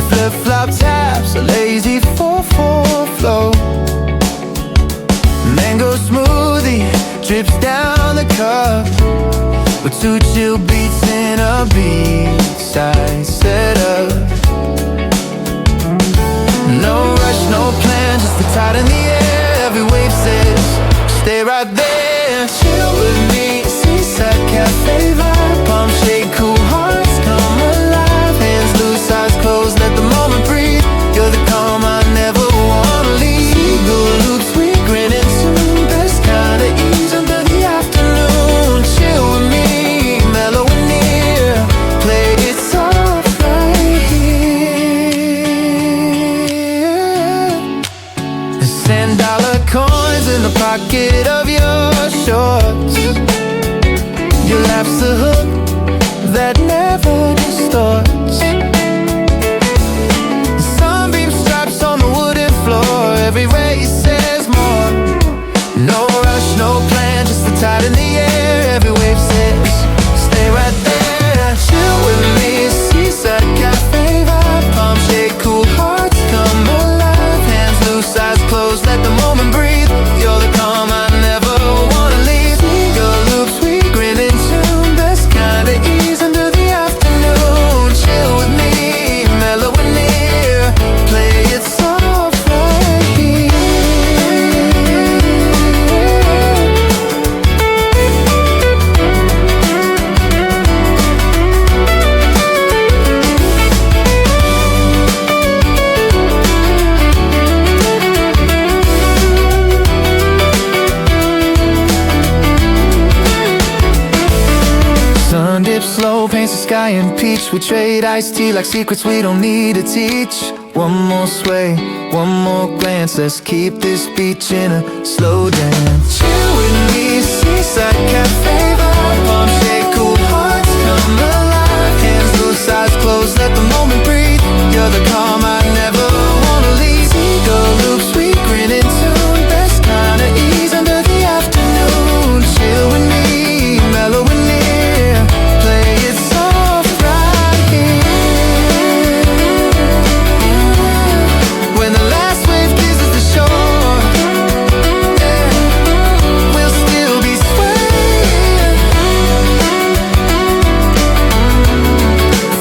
Your flip-flop taps, a lazy 4/4 flow. Mango smoothie drips down the cup, with two chill beats in a B-side setup. No rush, no plan, just the tide in the air. Every wave says, stay right there. Chill with me, seaside cafe vibe. Palm shade, cool hearts come alive. Hands loose, eyes closed, let the moment breathe. You're the calm I never wanna leave. Seagull loops, we grin and tune. Best kind of ease under the afternoon. Chill with me, mellow and near. Play it soft right here. $10 coins in the pocket of your shorts. Your laugh's a hook that never distorts. Sunbeam stripes on the wooden floor. Every ray says more. No rush, no plan, just the tide in the air. Every wave says, stay right there. Chill with me, seaside cafe vibe. Palm shade, cool hearts come alive. Hands loose, eyes closed, let the moment breathe. You're the calm I never wanna leave. Seagull loops, we grin and tune. Best kind of ease under the afternoon. Chill with me, mellow and near. Play it soft right here. Sun dips slow, paints the sky in peach. We trade iced tea like secrets we don't need to teach. One more sway, one more glance. Let's keep this beach in a slow dance. Chill with me, seaside cafe vibe. Palm shade, cool hearts come alive. Hands loose, eyes closed, let the moment breathe. You're the calm I never wanna leave. Seagull loops, we grin and tune. Best kind of ease under the afternoon. Chill with me, mellow and near. Play it soft right here. When the last wave kisses the shore, yeah, we'll still be swaying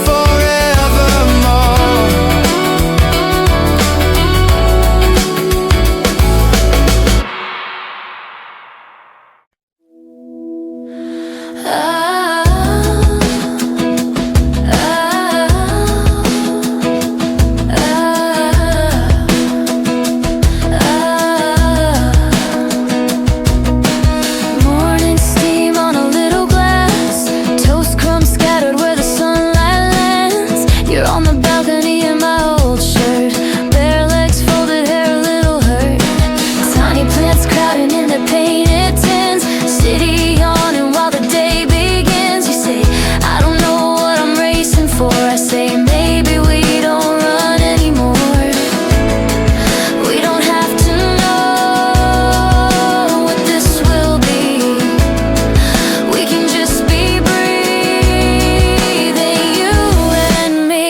forevermore. Morning steam on a little glass. Toast crumbs scattered where the sunlight lands. You're on the balcony in my old shirt. Bare legs folded, hair a little hurt. Tiny plants crowding in the painted tins. City yawning while the day begins. You say, I don't know what I'm racing for. I say, maybe we don't run anymore. We don't have to know what this will be. We can just be breathing, you and me.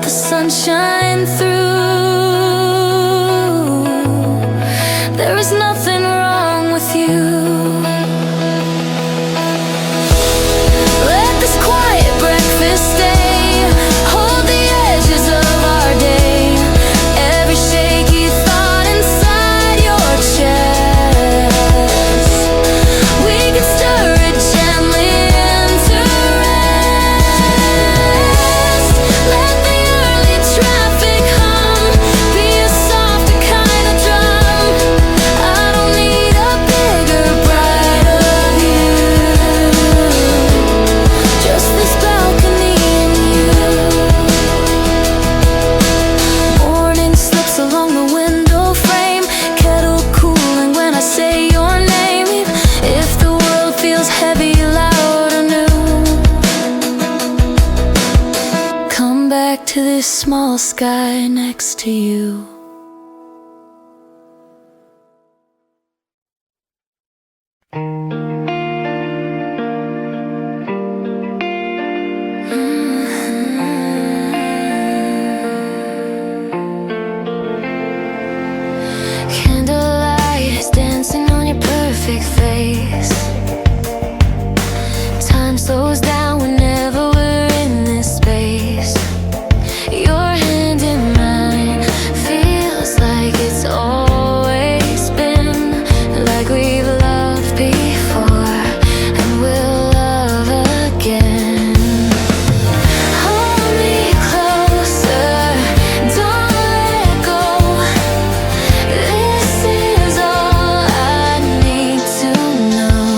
the sunshine through. There is nothing wrong with you. Let this quiet breakfast stay. Hold the edges of our day. Every shaky thought inside your chest. We can stir it gently into rest. Let the early traffic hum be a softer kind of drum. I don't need a bigger, brighter view. Just this balcony and you. Morning slips along the window frame. Kettle cooling when I say your name. If the world feels heavy, loud or new, come back to this small sky next to you. Candlelight is dancing on your perfect face. Time slows down whenever we're in this space. Your hand in mine feels like it's always been, like we've loved before and we'll love again. Hold me closer, don't let go. This is all I need to know.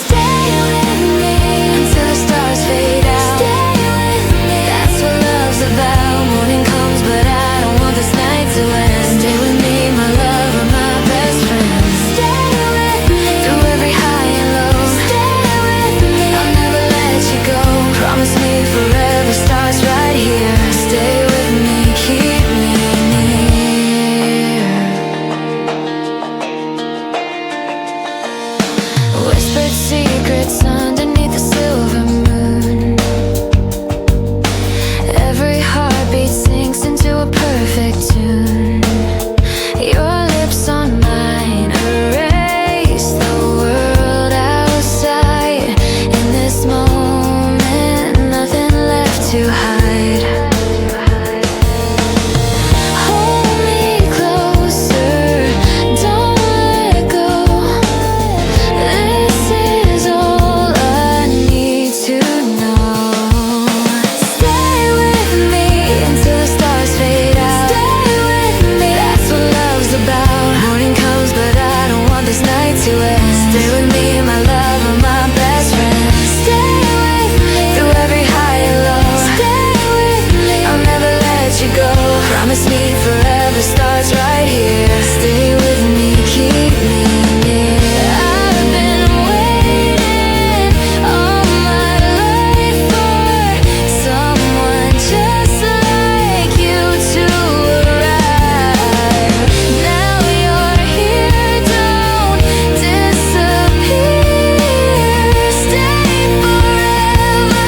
Stay with me until the stars fade out. Stay with me, that's what love's about. Morning comes but I don't want this night to end. Stay with me, my lover, my best friend. Stay with me through every high and low. Stay with me, I'll never let you go. Promise me forever starts right here. Stay with me, keep me near. Whispered secrets underneath the silver moon. Every heartbeat sinks into a perfect tune. Your lips on mine erase the world outside. In this moment, nothing left to hide. Hold me closer, don't let go. This is all I need to know. Stay with me until the stars fade out. Stay with me, that's what love's about. Morning comes but I don't want this night to end. Stay with me, my lover, my best friend. Stay with me through every high and low. Stay with me, I'll never let you go. Promise me forever starts right here. Stay with me, keep me near. I've been waiting all my life for someone just like you to arrive. Now you're here, don't disappear. Stay forever,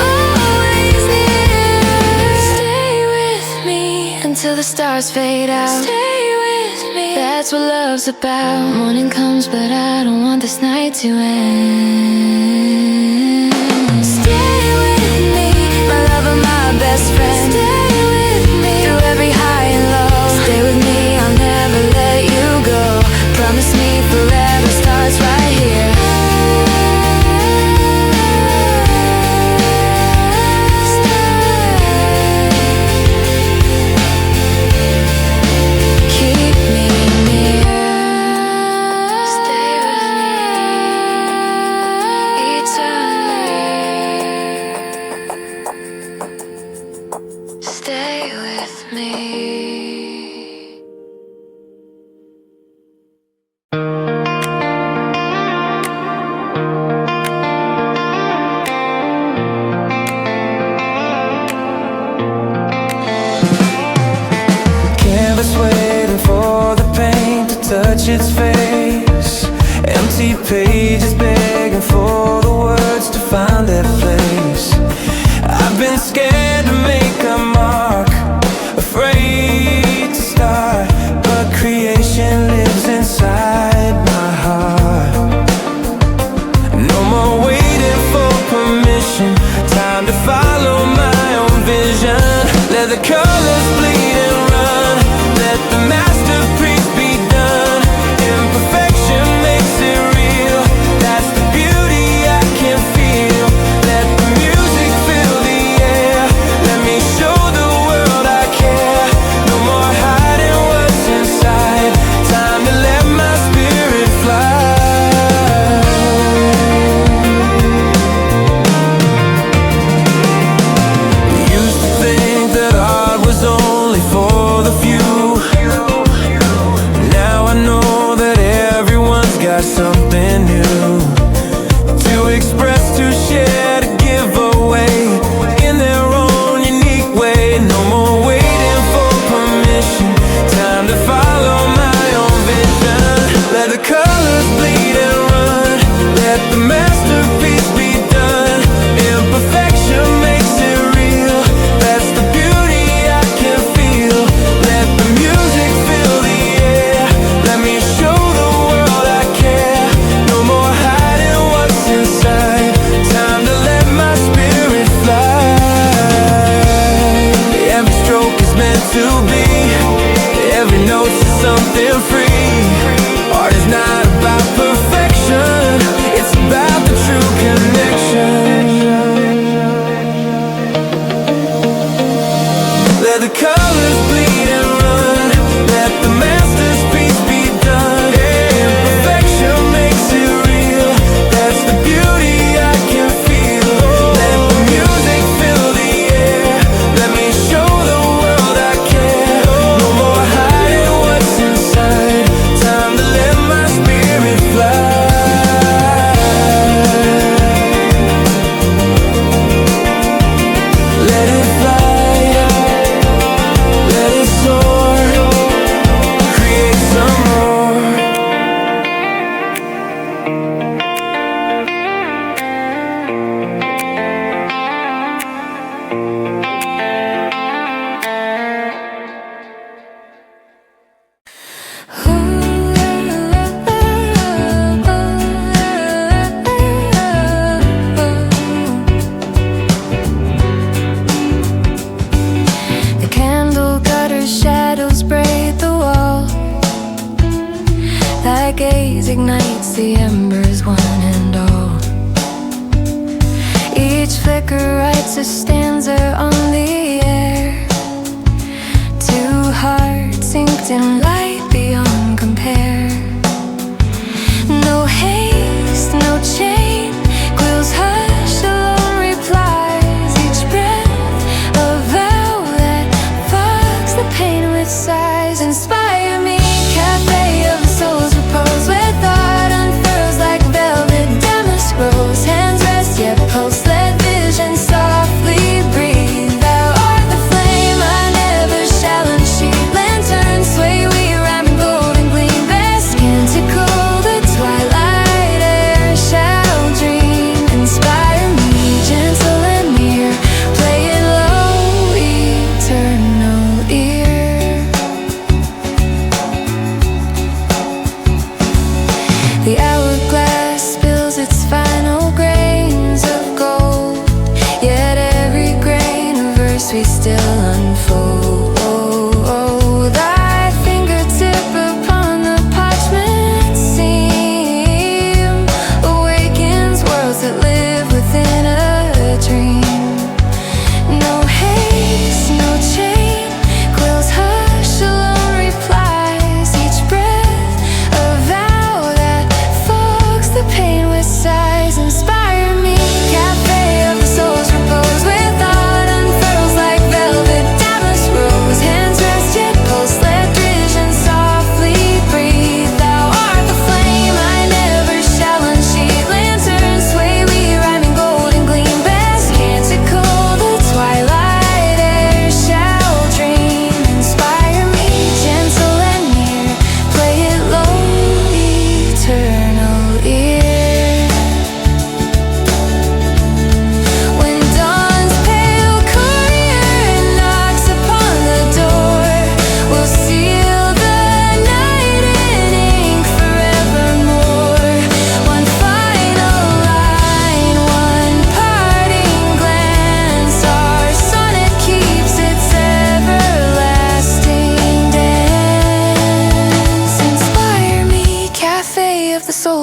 always near. Stay with me until the stars fade out. Stay with me, that's what love's about. Morning comes but I don't want this night to end. Stay with me, my lover, my best friend. Stay with me through every high and low. Stay with me, I'll never let you go. Promise me forever starts right here. Keep me near. Stay with me eternally. Stay with me. Canvas waiting for the paint to touch its face. Empty pages begging for the words to find their place. I've been scared to make a mark, afraid to start, but creation lives inside my heart. No more waiting for permission, time to follow my own vision. Let the colors bleed and run, let the masterpiece be done. Imperfection makes it real, that's the beauty I can feel. Let the music fill the air, let me show the world I care. No more hiding what's inside, time to let my spirit fly. Used to think that art was only for the few,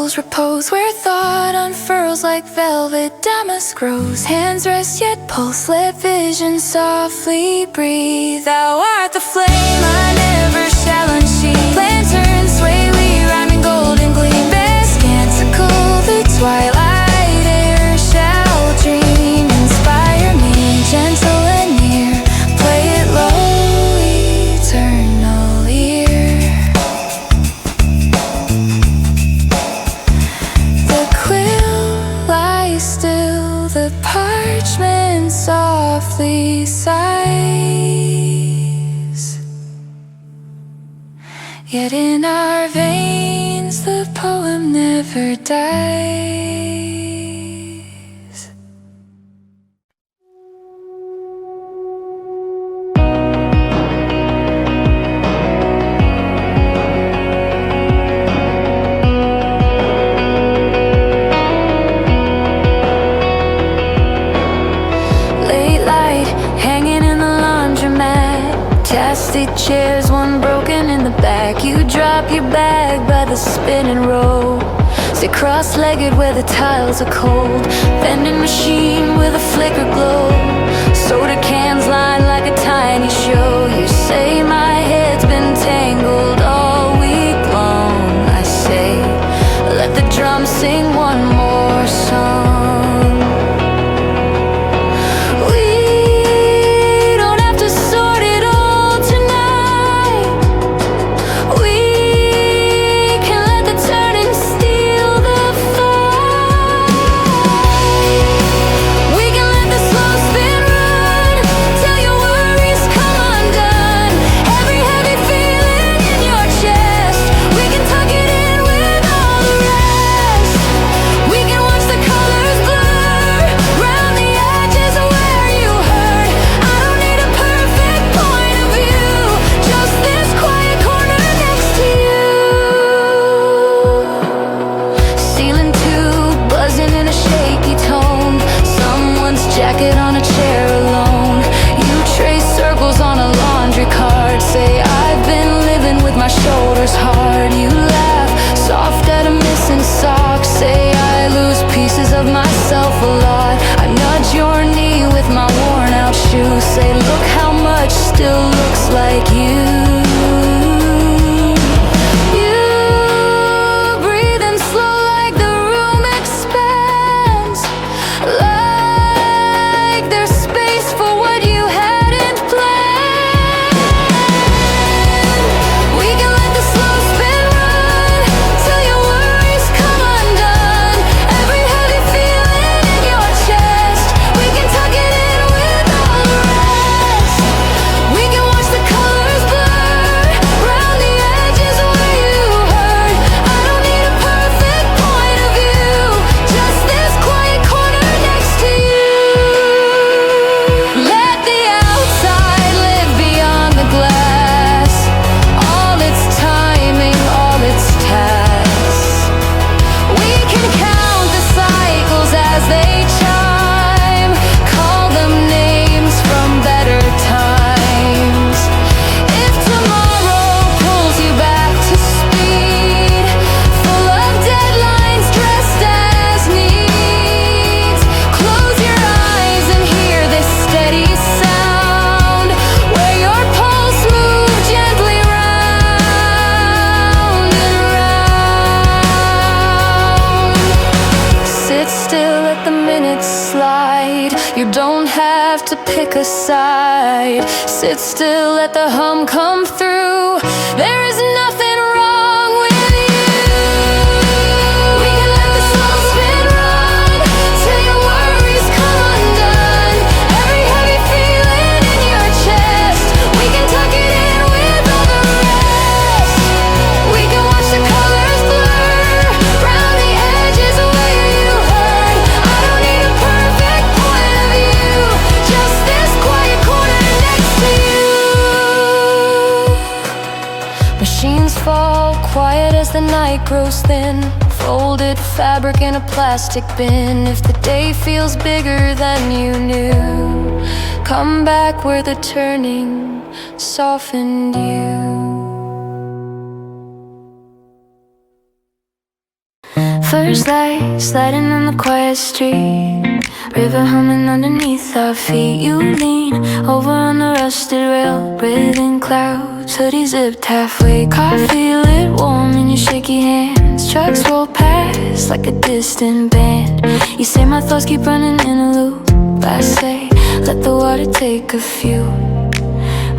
souls repose, where thought unfurls like velvet damask grows. Hands rest yet pulse, let vision softly breathe. Thou art the flame I never shall unsheathe. Lanterns sway, we rhyme in golden gleam. Best canticle, the twilight air shall dream. Inspire me, gentle and near, play it low, eternal ear. The quill lies still, the parchment softly sighs. Yet in our veins the poem never dies. Late light hanging in the laundromat, plastic chairs, one broken in the back. You drop your bag by the spinning row. Sit cross-legged where the tiles are cold. Vending machine with a flicker glow. Soda cans line like a tiny show. You say my head's been tangled all week long. I say, let the drums sing one more song. We don't have to sort it all tonight. We can let the turning steal the fight. We can let the slow spin run till your worries come undone. Every heavy feeling in your chest, we can tuck it in with all the rest. We can watch the colors blur round the edges where you hurt. I don't need a perfect point of view, just this quiet corner next to you. Ceiling tube buzzing in a shaky tone, someone's jacket on a chair alone. You trace circles on a laundry card, say I've been living with my shoulders hard. You laugh soft at a missing sock, say I lose pieces of myself a lot. I nudge your knee with my worn out shoe, say look how much still looks like you. You breathe in slow like the room expands, like there's space for what you hadn't planned. We can let the slow spin run till your worries come undone. Every heavy feeling in your chest, we can tuck it in with all the rest. We can watch the colors blur round the edges where you hurt. I don't need a perfect point of view, just this quiet corner next to you. Let the outside live beyond the glass, all its timing, all its tasks. We can count the cycles as they chime, call them names from better times. If tomorrow pulls you back to speed, full of deadlines dressed as needs, close your eyes and hear this steady sound, where your pulse moves gently round and round. Sit still, let the minutes slide. You don't have to pick a side. Sit still, let the hum come through. There is nothing wrong with you. We can let the slow spin run till your worries come undone. Every heavy feeling in your chest, we can tuck it in with all the rest. We can watch the colors blur round the edges where you hurt. I don't need a perfect point of view, just this quiet corner next to you. Machines fall quiet as the night grows thin, folded fabric in a plastic bin. If the day feels bigger than you knew, come back where the turning softened you. First light sliding on the quiet street, river humming underneath our feet. You lean over on the rusted rail, breathing clouds, hoodie zipped halfway. Coffee lit warm in your shaky hands. Trucks roll past like a distant band. You say my thoughts keep running in a loop. I say let the water take a few.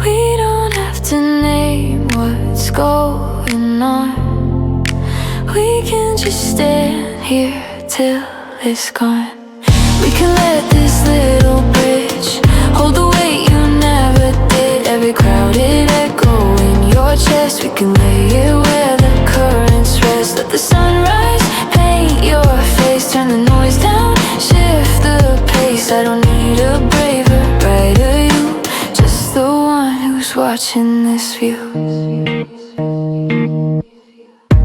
We don't have to name what's going on. We can just stand here till it's gone. We can let this little bridge hold the weight you never did. Every crowded echo in your chest, we can lay it where the currents rest. Let the sunrise paint your face, turn the noise down, shift the pace. I don't need a braver, brighter you, just the one who's watching this view.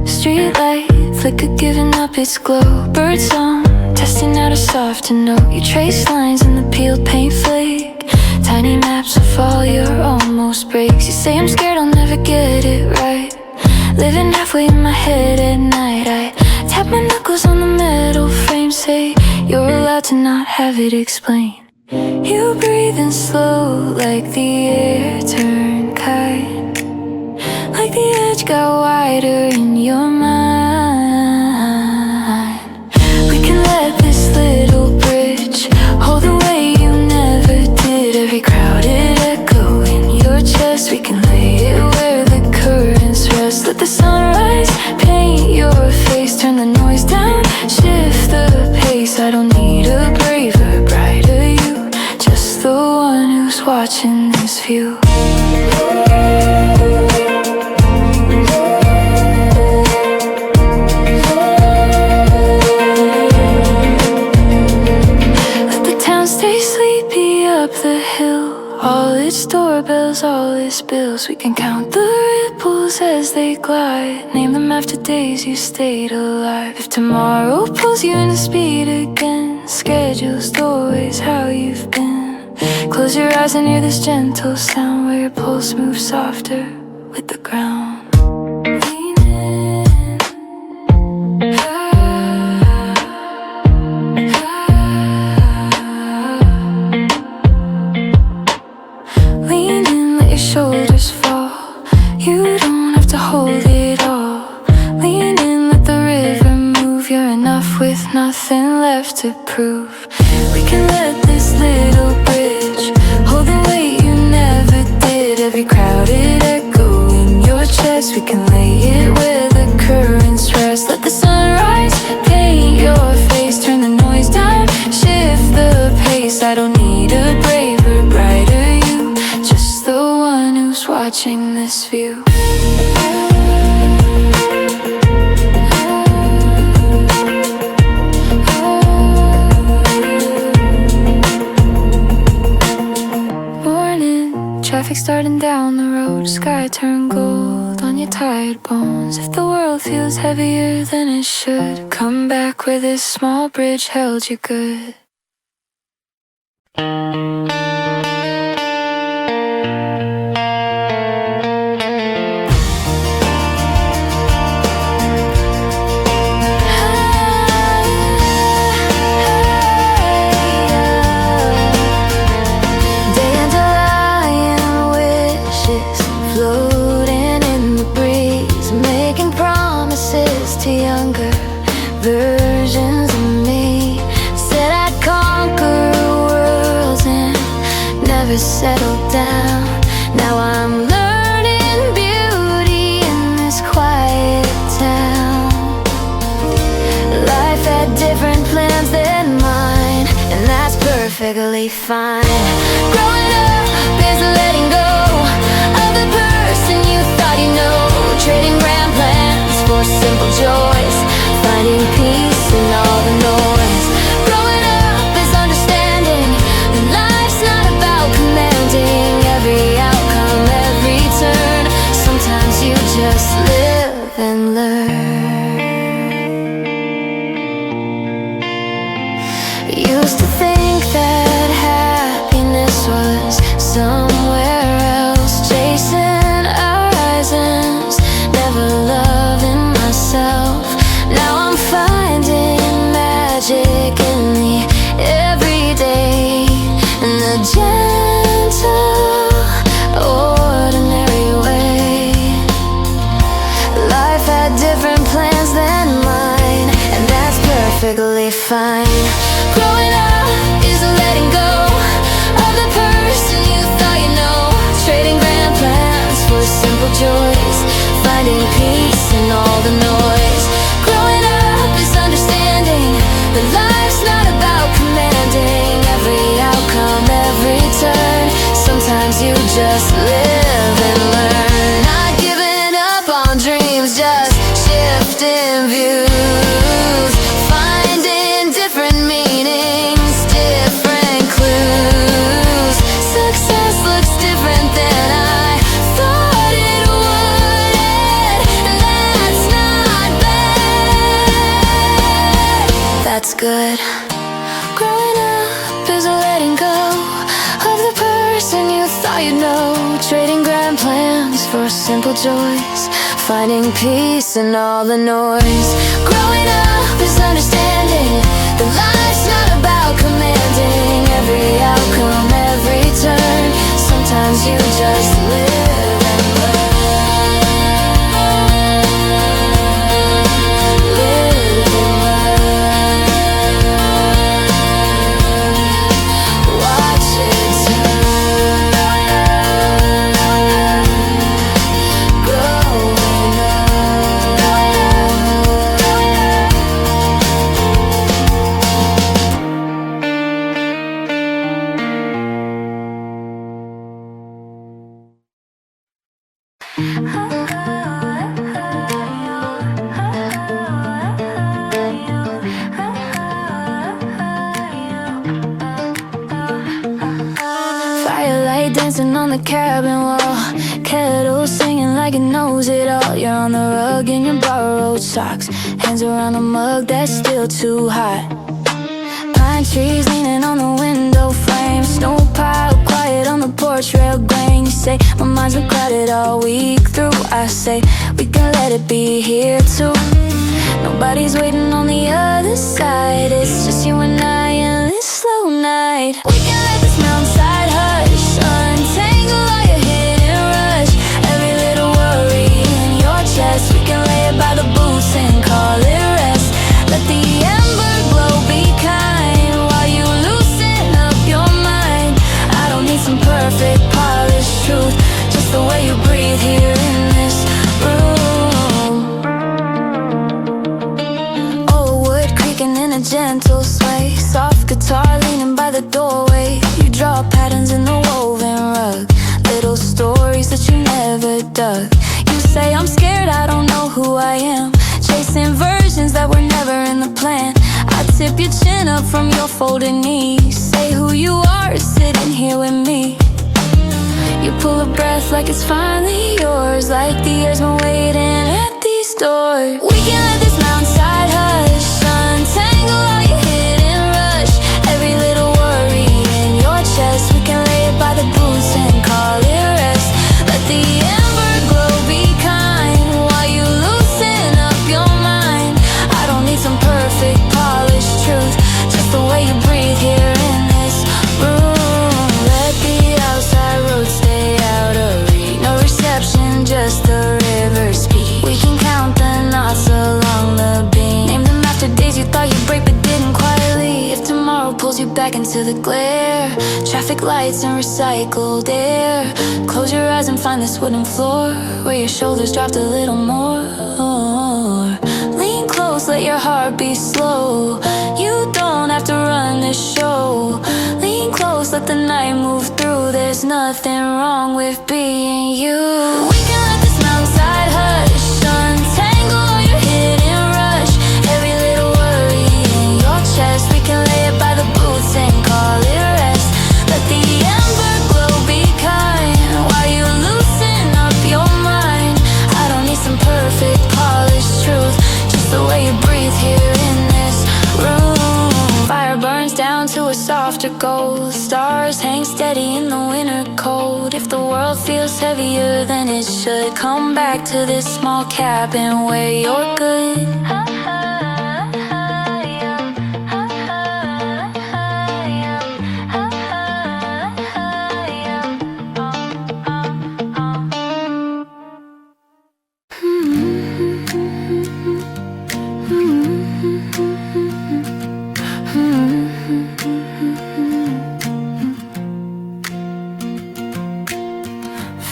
Street light flicker giving up its glow. Bird song testing out a softer note. You trace lines in the peeled paint flake, tiny maps of all your almost breaks. You say I'm scared I'll never get it right, living halfway in my head at night. I tap my knuckles on the metal frame, say you're allowed to not have it explained. You breathe in slow like the air turned kind, like the edge got wider in your mind. We can let this little bridge hold the way you never did. Every crowded echo in your chest, we can lay it where the currents rest. Let the sunrise paint your face, turn the noise down, shift the pace. I don't need a braver, brighter you, just the one who's watching this view. All its doorbells, all its bills. We can count the ripples as they glide, name them after days you stayed alive. If tomorrow pulls you into speed again, schedules, doorways, how you've been. Close your eyes and hear this gentle sound where your pulse moves softer with the ground. Shoulders fall, you don't have to hold it all. Lean in, let the river move. You're enough with nothing left to prove. We can let this little bridge hold the weight you never did. Every crowded echo in your chest, we can lay it where the currents rest. Let the sunrise paint your face, turn the noise down, shift the pace. I don't need a braver, brighter you, just the one who's watching this view. Morning, traffic starting down the road, sky turned gold on your tired bones. If the world feels heavier than it should, come back where this small bridge held you good. To younger versions of me, said I'd conquer worlds and never settle down. Now I'm learning beauty in this quiet town. Life had different plans than mine, and that's perfectly fine. Growing up is letting go of the person you thought you know, trading grand plans for simple joys, finding peace in all the noise. Growing up is understanding that life's not about commanding every outcome, every turn. Sometimes you just live and learn. Used to think that happiness was you just live and learn. Not giving up on dreams, just shifting views. Finding different meanings, different clues. Success looks different than I thought it would, and that's not bad. That's good. Growing up is a letting go of the person you thought you'd know. Trading grand plans for simple joys, finding peace in all the noise. Growing up is understanding that life's not about commanding every outcome, every turn. Sometimes you just live and learn. Live and learn. Watch it turn. Growing up. Firelight dancing on the cabin wall, kettle singing like it knows it all. You're on the rug in your borrowed socks, hands around a mug that's still too hot. Pine trees leaning on the window frame, snow pile quiet on the porch rail grain. You say my mind's been crowded all week through. I say we can let it be here too. Nobody's waiting on the other side. It's just you and I in this slow night. We can let this mountainside hush, untangle all your hidden rush. Every little worry in your chest, we can lay it by the boots and call it rest. Let the ember glow, be kind while you loosen up your mind. I don't need some perfect polished truth, just the way you breathe here in this room. Old wood creaking in a gentle sway, soft guitar leaning by the doorway. You draw patterns in the woven rug, little stories that you never dug. You say I'm scared, I don't know who I am, chasing versions that were never in the plan. I tip your chin up from your folded knees, say who you are is sitting here with me. You pull a breath like it's finally yours, like the air's been waiting at these doors. We can let this mountainside hush, untangle all your hidden rush. Every little worry in your chest, we can lay it by the boots and call it rest. Let the ember glow, be kind while you loosen up your mind. I don't need some perfect polished truth, just the way you breathe here in this room. Let the outside road stay out of reach, no reception, just the river speed. We can count the knots along the beam, name them after days you thought you'd break but didn't quite leave. If tomorrow pulls you back into the glare, traffic lights and recycled air, close your eyes and find this wooden floor where your shoulders dropped a little more. Lean close, let your heart beat slow. You don't have to run this show. Lean close, let the night move through. There's nothing wrong with being you. We can let this mountainside hush, untangle all your hidden rush. Every little worry in your chest, we can lay it by the boots and call it rest. Let the ember glow, be kind while you loosen up your mind. I don't need some perfect polished truth, just the way you breathe here in this room. Fire burns down to a softer gold, stars hang steady in the winter cold. If the world feels heavier than it should, come back to this small cabin where you're good.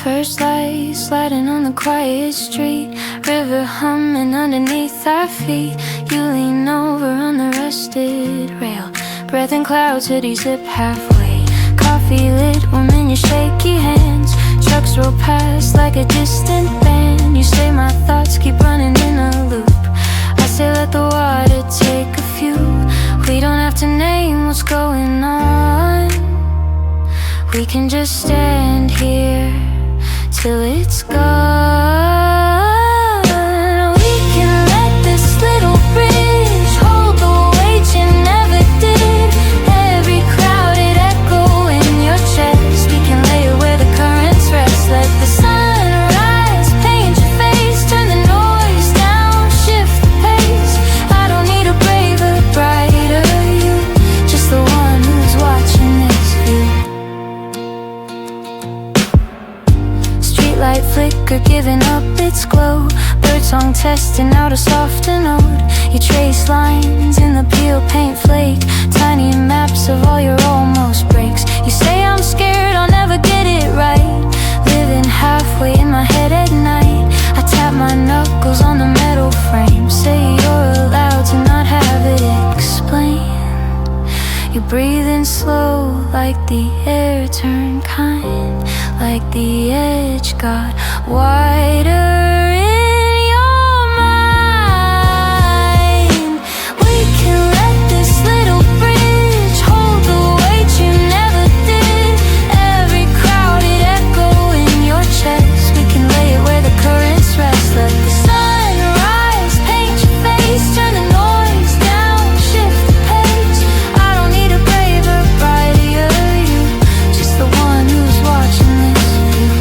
First light sliding on the quiet street, river humming underneath our feet. You lean over on the rusted rail, breath and clouds hoodie zip halfway. Coffee lit warm in your shaky hand, like a distant band. You say my thoughts keep running in a loop. I say let the water take a few. We don't have to name what's going on. We can just stand here till it's gone. We can let this little bridge hold the weight you never did. Every crowded echo in your chest. We can lay it where the currents rest. Let the sun rise, paint your face, turn the noise down, shift the pace. I don't need a braver, brighter you, just the one who's watching this view. Streetlight flicker, giving up its glow. Birdsong testing out a softer note. You trace lines in the peel paint flake. Tiny maps of all your almost breaks. You say I'm scared I'll never get it right. Living halfway in my head at night. I tap my knuckles on the metal frame. Say you're allowed to not have it explained. You breathe in slow like the air turned kind. Like the edge got wider in your mind. We can let this little bridge hold the weight you never did. Every crowded echo in your chest. We can lay it where the currents rest. Let the sun rise, paint your face, turn the noise down, shift the pace. I don't need a braver, brighter you, just the one who's watching this view.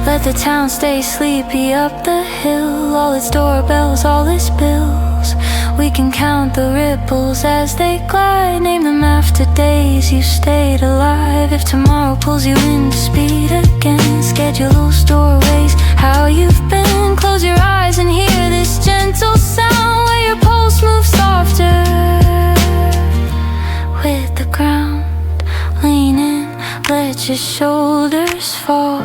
Let the town stay sleepy up the hill. All its doorbells, all its bills. We can count the ripples as they glide. Name them after days you stayed alive. If tomorrow pulls you into speed again, schedule those doorways, how you've been. Close your eyes and hear this gentle sound where your pulse moves softer with the ground. Lean in, let your shoulders fall.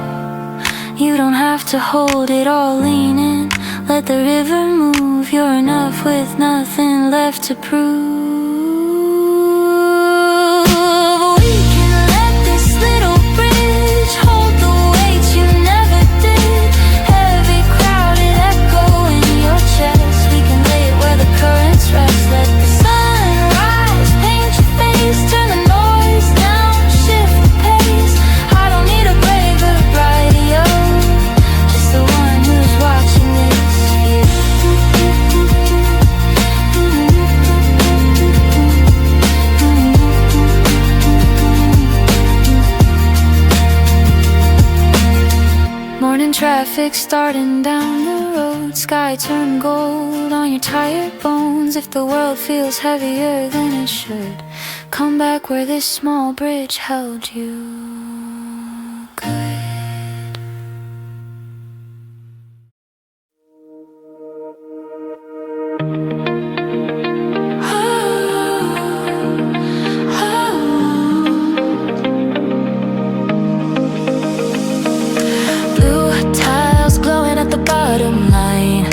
You don't have to hold it all, lean in. Let the river move, you're enough with nothing left to prove. We can let this little bridge hold the weight you never did. Every crowded echo in your chest. We can lay it where the currents rest. Let the sun rise, paint your face, turn the noise down, shift the pace. I don't need a braver, brighter, just the one who's watching this view. Morning traffic starting down the road. Sky turned gold on your tired bones. If the world feels heavier than it should, come back where this small bridge held you good. Blue tiles glowing at the bottom line.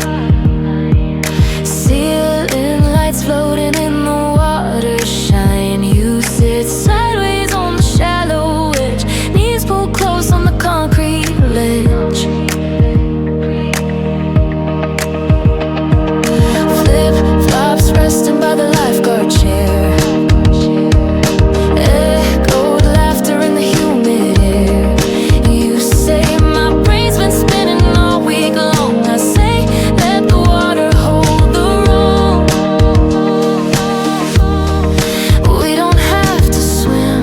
Ceiling lights floating in the water shine. You sit sideways on the shallow edge, knees pulled close on the concrete ledge. Flip flops resting by the lifeguard chair. Echoed laughter in the humid air. You say my brain's been spinning all week long. I say let the water hold the room. We don't have to swim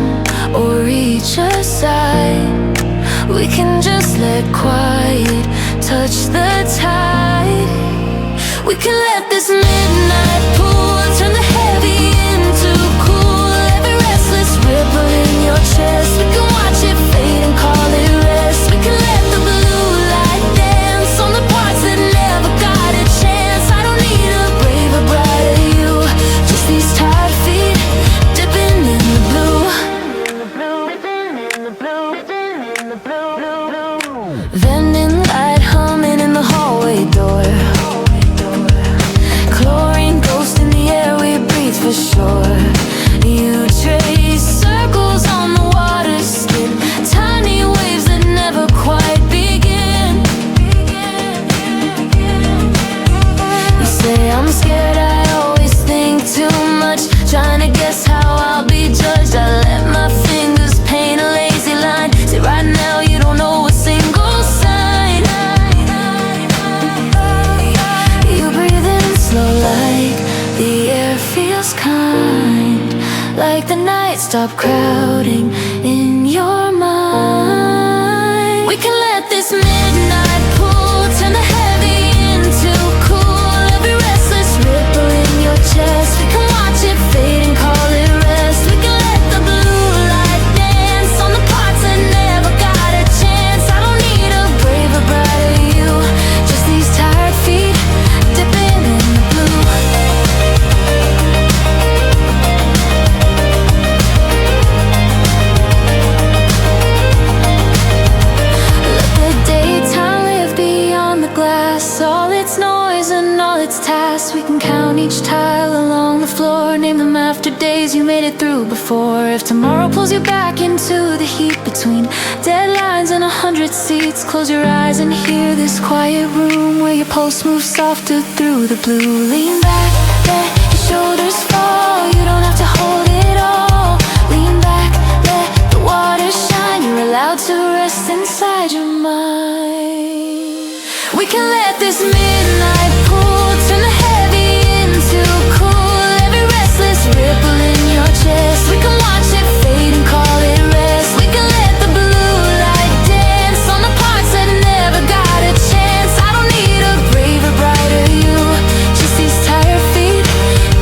or reach a side. We can just let quiet touch the tide. We can let this midnight pool turn the heavy into cool. Every restless ripple in your chest. We can watch it fade and call it rest. We can let the blue light dance on the parts that never got a chance. I don't need a braver, brighter you, just these tired feet dipping in the blue. Vending light humming in the hallway door. Chlorine ghost in stop crowding in your mind. We can let this midnight pool turn the heavy into cool. Every restless ripple in your chest, we can watch it fade and call it rest. We can let the blue light dance on the parts that never got a chance. I don't need a braver, brighter you, just these tired feet dipping in the blue. Let the daytime live beyond the glass, all its noise and all its tasks. We can count each tile along the floor, name them after days you made it through before. If tomorrow pulls you back into the heat between deadlines and 100 seats, close your eyes and hear this quiet room where your pulse moves softer through the blue. Lean back, let your shoulders fall, you don't have to hold it all. Lean back, let the water shine, you're allowed to rest inside your mind. We can let this midnight pool turn the heavy into cool. Every restless ripple in your chest, we can watch it fade and call it rest. We can let the blue light dance on the parts that never got a chance. I don't need a braver, brighter you, just these tired feet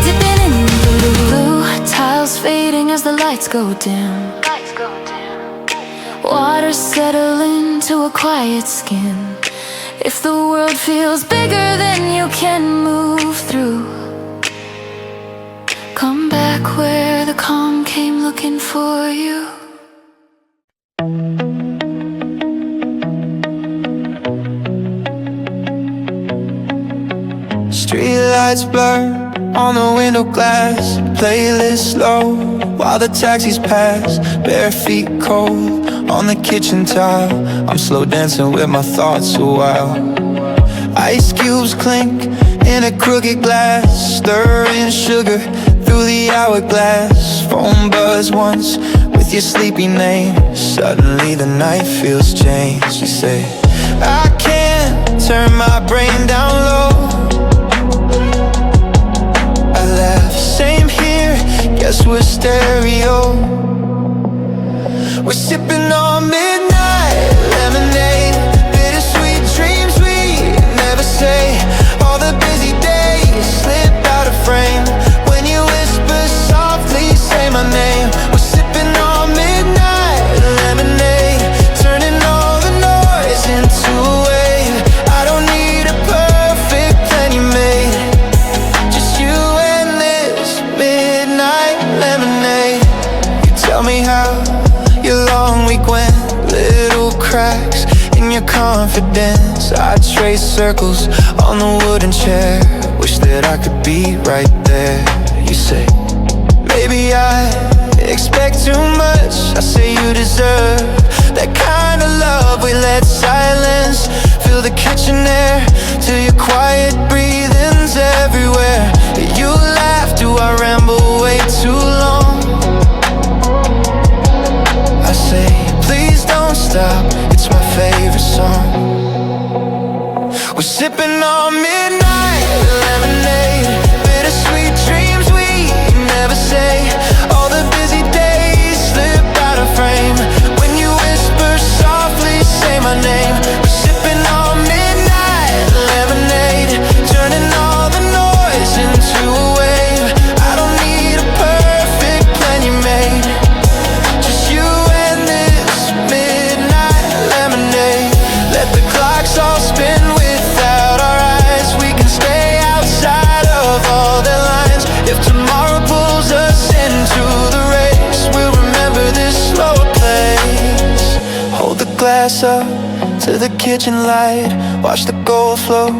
dipping in the blue. Tiles fading as the lights go dim, water settle into a quiet skin. If the world feels bigger than you can move through, come back where the calm came looking for you. Street lights blur on the window glass, playlist low while the taxis pass. Bare feet cold on the kitchen tile, I'm slow dancing with my thoughts a while. Ice cubes clink in a crooked glass, stirring sugar through the hourglass. Phone buzz once with your sleepy name, suddenly the night feels changed. You say, I can't turn my brain down low. I laugh, same here, guess we're stereo. We're sipping on midnight lemonade, bittersweet dreams we never say. All the busy days slip out of frame when you whisper softly, say my name. We're sipping on midnight lemonade, turning all the noise into a wave. I don't need a perfect plan you made, just you and this midnight lemonade. You tell me how your long week went, little cracks in your confidence. I trace circles on the wooden chair, wish that I could be right there. You say, maybe I expect too much, I say you deserve that kind of love. We let silence fill the kitchen air till your quiet breathing's everywhere. You laugh, do I ramble way too long? I say, please don't stop, it's my favorite song. We're sipping on midnight lemonade, bittersweet dreams we never say. All the busy days slip out of frame when you whisper softly, say my name. We're sipping on midnight lemonade, turning all the noise into a wave. I don't need a perfect plan you made, just you and this midnight lemonade. Let the clocks all spin without our eyes, we can stay outside of all their lines. If tomorrow pulls us into the race, we'll remember this slower place. Hold the glass up to the kitchen light, watch the gold flow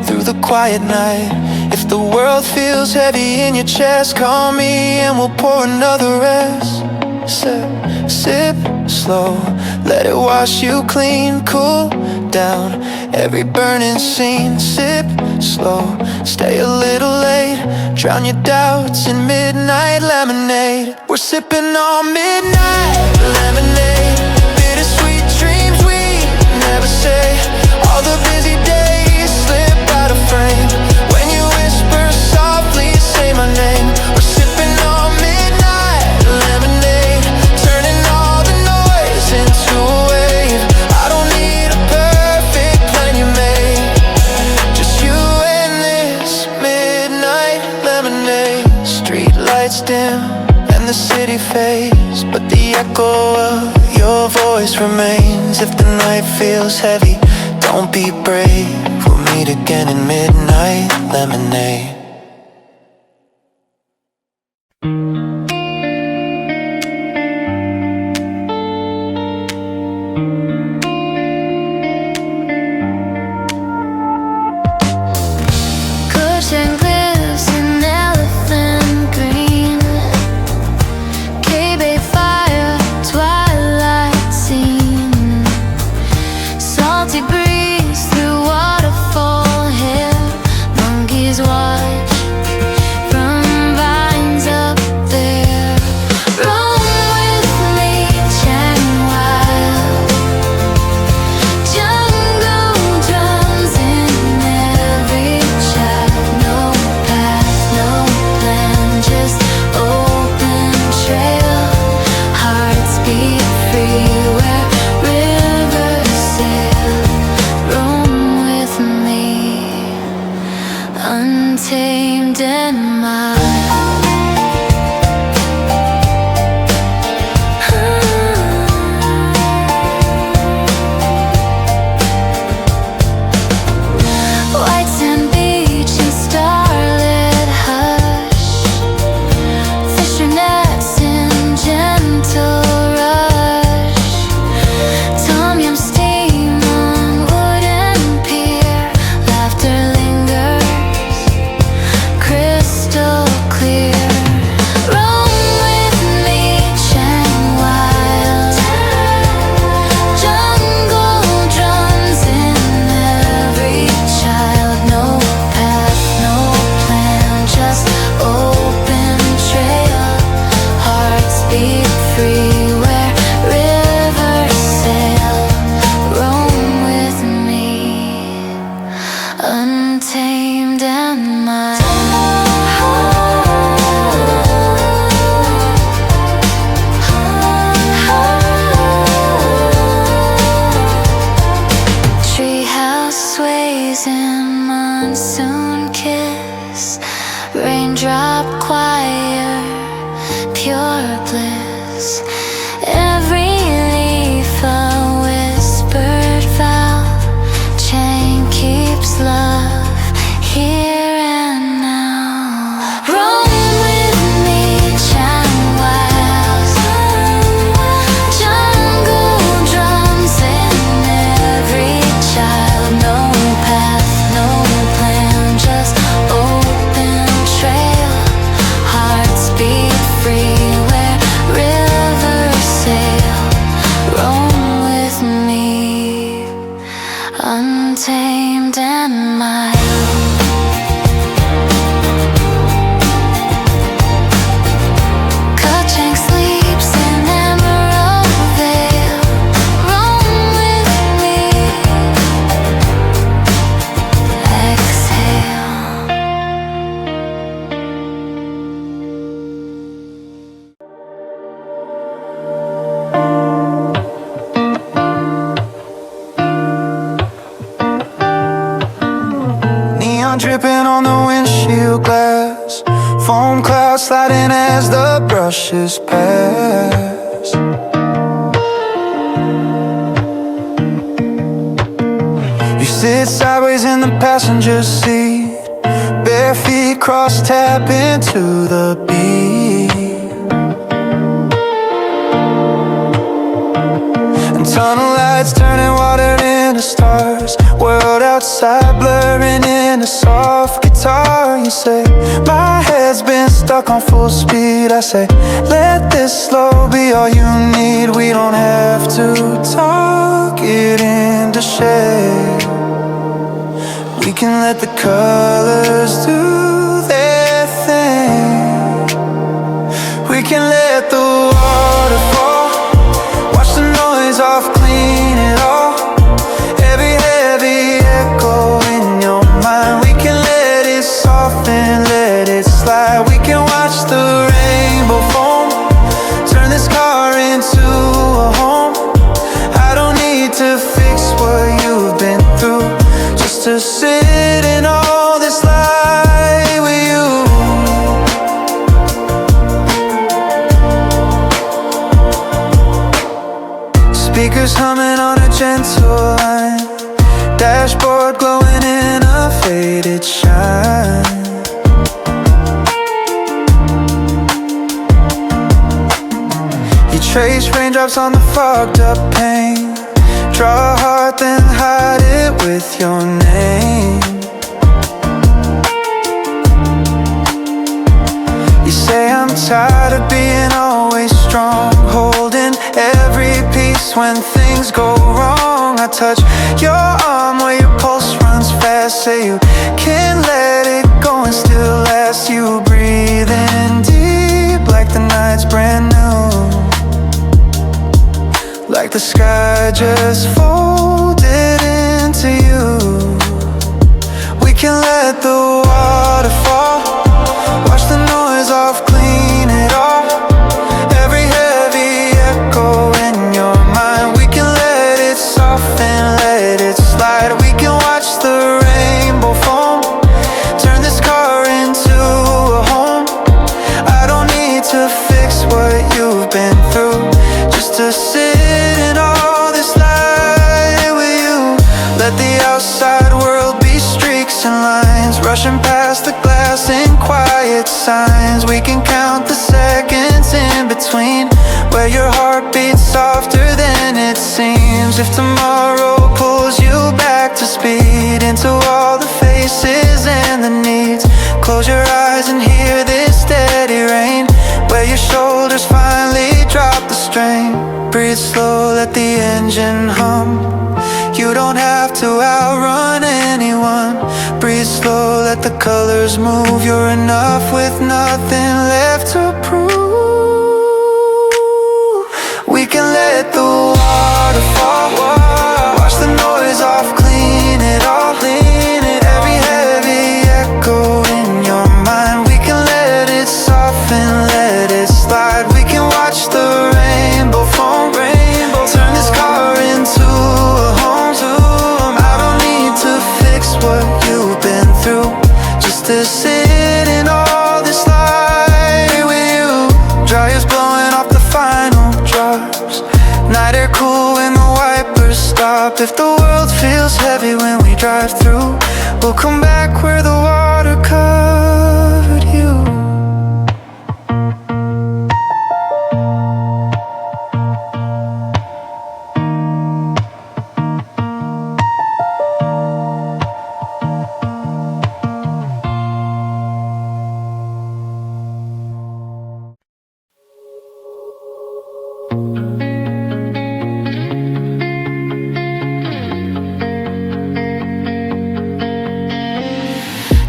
through the quiet night. If the world feels heavy in your chest, call me and we'll pour another rest. Sip slow, let it wash you clean, cool down every burning scene. Sip slow, stay a little late, drown your doubts in midnight lemonade. We're sipping on midnight lemonade, bittersweet dreams we never say. All the busy days slip out of frame when you whisper softly, say my name. We're sipping on midnight lemonade, up, your voice remains. If the night feels heavy, don't be brave. We'll meet again in midnight lemonade. Cushion cliffs in elephant green, K-Bay fire, twilight scene, salty breeze through waterfall hair, monkeys watch from vines up there. Roam with me, Chang wild, jungle drums in every child. No path, no plan, just open trail. Hearts beat free where rivers sail. Roam with me, untamed and mild. White sand beach and starlit hush, fisher nets in gentle rush, tom yum steam on wooden pier, laughter lingers, crystal clear. Roam with me, Chang wild, jungle drums in every child. No path, no plan, just open trail. Hearts beat free where rivers sail. Roam with me, untamed and mild. Treehouse sways in monsoon kiss, raindrop choir, pure bliss. Every leaf a whispered vow, chain keeps love here and now. Roam with me, Chang wild, jungle drums in every child. No path, no plan, just open trail. Hearts beat free where rivers sail. Roam with me, untamed and mild. Ka-chang sleeps in emerald vale. Roam with me, exhale. Neon dripping on the windshield glass, foam clouds sliding as the brushes pass. You sit sideways in the passenger seat, bare feet cross tap into the beat, and tunnel lights turning water into stars. World outside blurring in a soft guitar. You say, my head's been stuck on full speed. I say, let this slow be all you need. We don't have to talk it into shade. We can let the colors do their thing. We can let the water fall, watch the noise off, clean it all. Every heavy echo in your mind, we can let it soften, let it slide. We can watch the rainbow foam, turn this car into a home. I don't need to fix what you've been through, just to sit in all this light with you. Speakers humming on a gentle line, dashboard glowing in a faded shine. You trace raindrops on the fogged up pane, draw a heart then hide it with your name. You say I'm tired of being always strong, holding every piece when things go wrong. I touch your arm where your pulse runs fast, say you can't let it go and still last. You breathe in deep like the night's brand new, like the sky just folded into you. We can let the water fall, wash the noise off, clean it off. Every heavy echo in your mind, we can let it soften, let it slide. We can watch the rainbow foam, turn this car into a home. I don't need to fix what you've been through, just to sit in all this light with you. Let the outside world be streaks and lines, rushing past the glass in quiet signs. We can count the seconds in between, where your heart beats softer than it seems. If tomorrow pulls you back to speed, into all the faces and the needs, close your eyes and hear this steady rain, where your shoulders finally drop the strain. Breathe slow, let the engine hum. You don't have to outrun anyone. Breathe slow, let the colors move. You're enough with nothing left to prove. We can let the water fall, wash the noise off, clean it all. Every heavy echo in your mind, we can let it soften, let it slide. We can watch the rainbow foam, turn this car into a home. I don't need to fix what you've been through, just to sit in all this light with you. Dry is blowing off the final drops, night air cool when the wipers stop. If the world feels heavy when we drive through, we'll come back where the water covered you.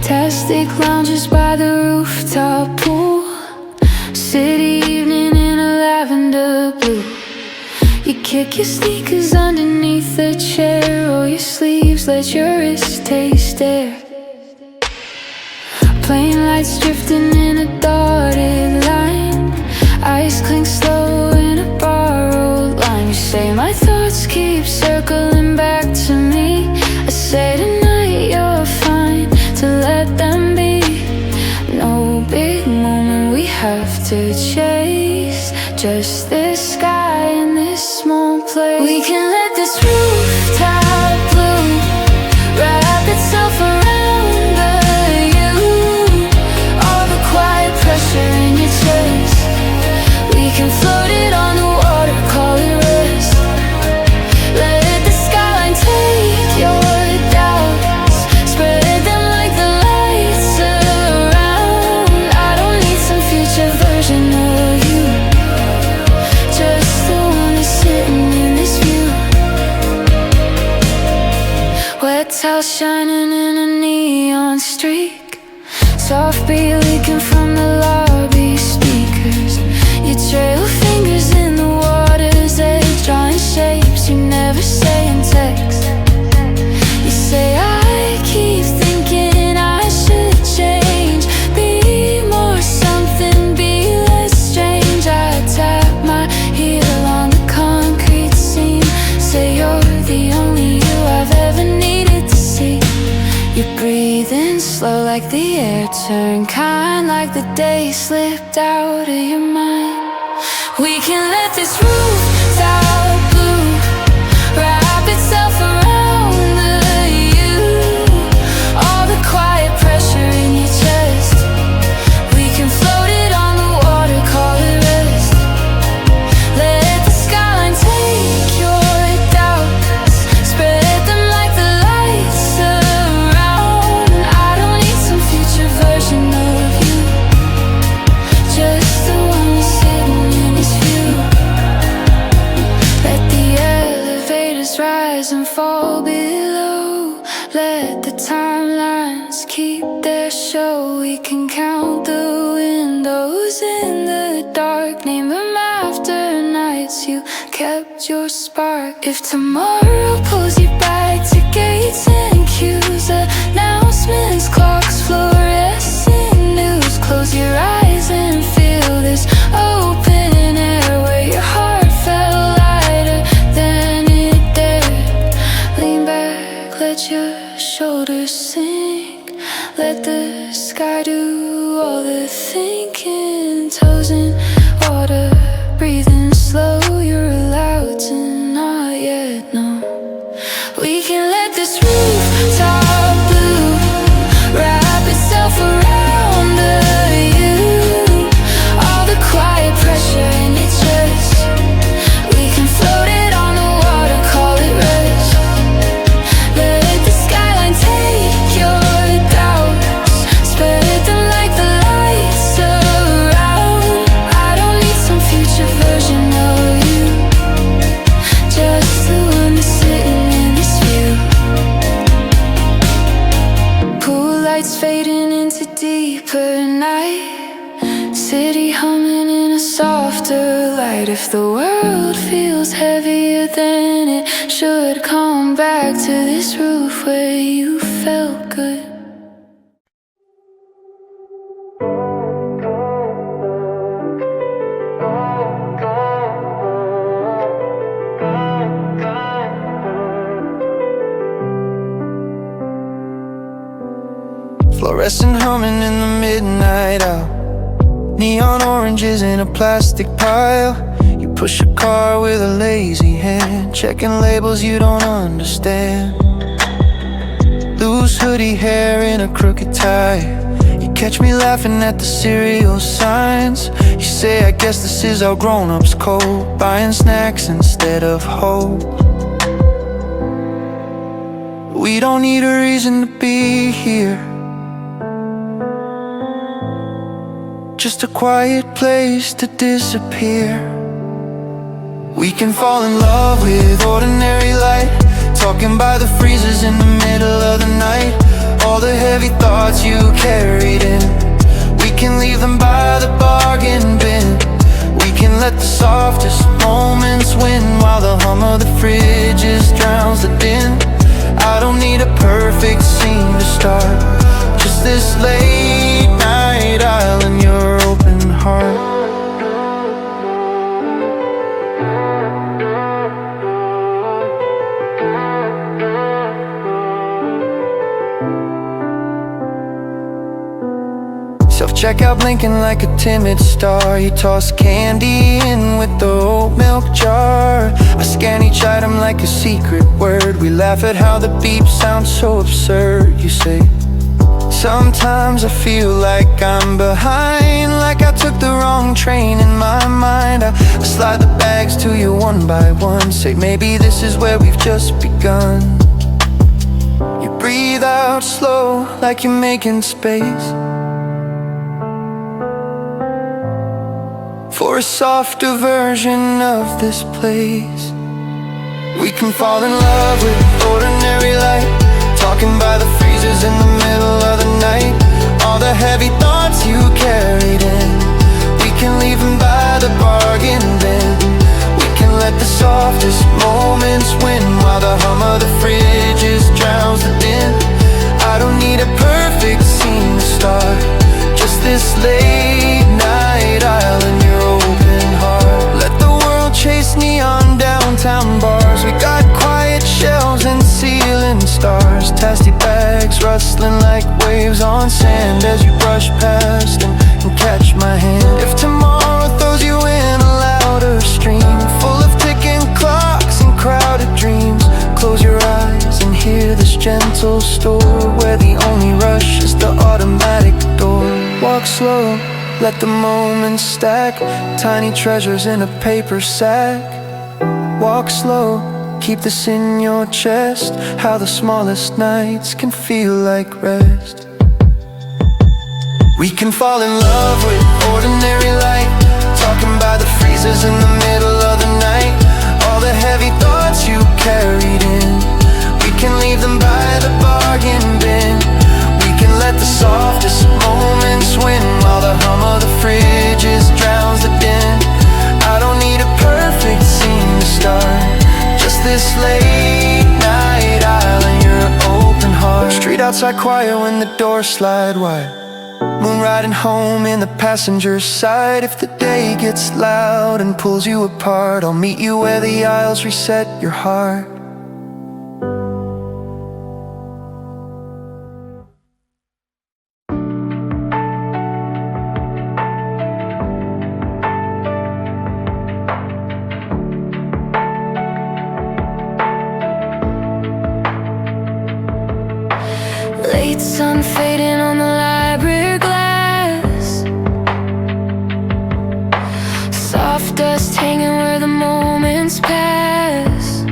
Plastic lounges by the rooftop pool, city evening in a lavender blue. You kick your sneakers underneath the chair, roll your sleeves, let your wrist taste air. Plane lights drifting in a dotted line, ice clink slow in a borrowed line. You say my thoughts keep circling back to me. I say tonight you're fine to let them be. No big moment we have to chase, just this sky and this small place. We can let this rooftop bloom wrap itself around you, all the quiet pressure in your chest. We can float it on the water, call it rest. Let the skyline take your doubts, spread them like the lights around. I don't need some future version of you, just the one that's sitting in this view. Wet towel shining in a neon streak, soft beat leaking from the lobby speakers. You trail fingers in the water's edge, drawing shapes you never say in text. You say I keep thinking I should change, be more something, be less strange. I tap my heel on the concrete seam, say you're the only you I've ever needed to see. You breathe in slow like the air turned kind, like the day slipped out of your mind. We can let this rooftop blue rise and fall below. Let the timelines keep their show. We can count the windows in the dark, name them after nights you kept your spark. If tomorrow pulls you back to gates and cues, announcements, clocks, fluorescent news, close your eyes and feel this open air where your heart felt lighter than it dared. Lean back, let your shoulders sink, let the sky do all the thinking. Toes in water, breathing slow, you're allowed to not yet know. We can let this rooftop blue wrap itself around you. All the quiet pressure in your chest, we can float it on the water, call it rest. Let the skyline take your doubts, spread them like the lights around. I don't need some future version of you, just the one that's sitting in this view. Pool lights fading into deeper night, city humming in a softer light. If the world feels heavier than it should, come back to this roof where you felt good. Fluorescent humming in the midnight hour, neon oranges in a plastic pile. You push a car with a lazy hand, checking labels you don't understand. Loose hoodie hair in a crooked tie, you catch me laughing at the cereal signs. You say, I guess this is how grown-ups cope, buying snacks instead of hope. We don't need a reason to be here, just a quiet place to disappear. We can fall in love with ordinary light, talking by the freezers in the middle of the night. All the heavy thoughts you carried in, we can leave them by the bargain bin. We can let the softest moments win, while the hum of the fridge just drowns the din. I don't need a perfect scene to start, just this late night aisle in your open heart. Self-checkout blinking like a timid star, you toss candy in with the oat milk jar. I scan each item like a secret word, we laugh at how the beep sounds so absurd. You say, sometimes I feel like I'm behind, like I took the wrong train in my mind. I slide the bags to you one by one, say maybe this is where we've just begun. You breathe out slow like you're making space for a softer version of this place. We can fall in love with ordinary light, talking by the freezers in the middle of the night. All the heavy thoughts you carried in, we can leave them by the bargain bin. We can let the softest moments win, while the hum of the fridge just drowns the din. I don't need a perfect scene to start, just this late night aisle in your open heart. Let the world chase neon downtown bars, we got quiet shelves and ceiling stars. Tasty bags rustling like waves on sand as you brush past and catch my hand. If tomorrow throws you in a louder stream full of ticking clocks and crowded dreams, close your eyes and hear this gentle store where the only rush is the automatic door. Walk slow, let the moments stack, tiny treasures in a paper sack. Walk slow, keep this in your chest, how the smallest nights can feel like rest. We can fall in love with ordinary light, talking by the freezers in the middle of the night. All the heavy thoughts you carried in, this late night aisle and your open heart. Street outside quiet when the doors slide wide. Moon riding home in the passenger side. If the day gets loud and pulls you apart, I'll meet you where the aisles reset your heart. Late sun fading on the library glass, soft dust hanging where the moments pass.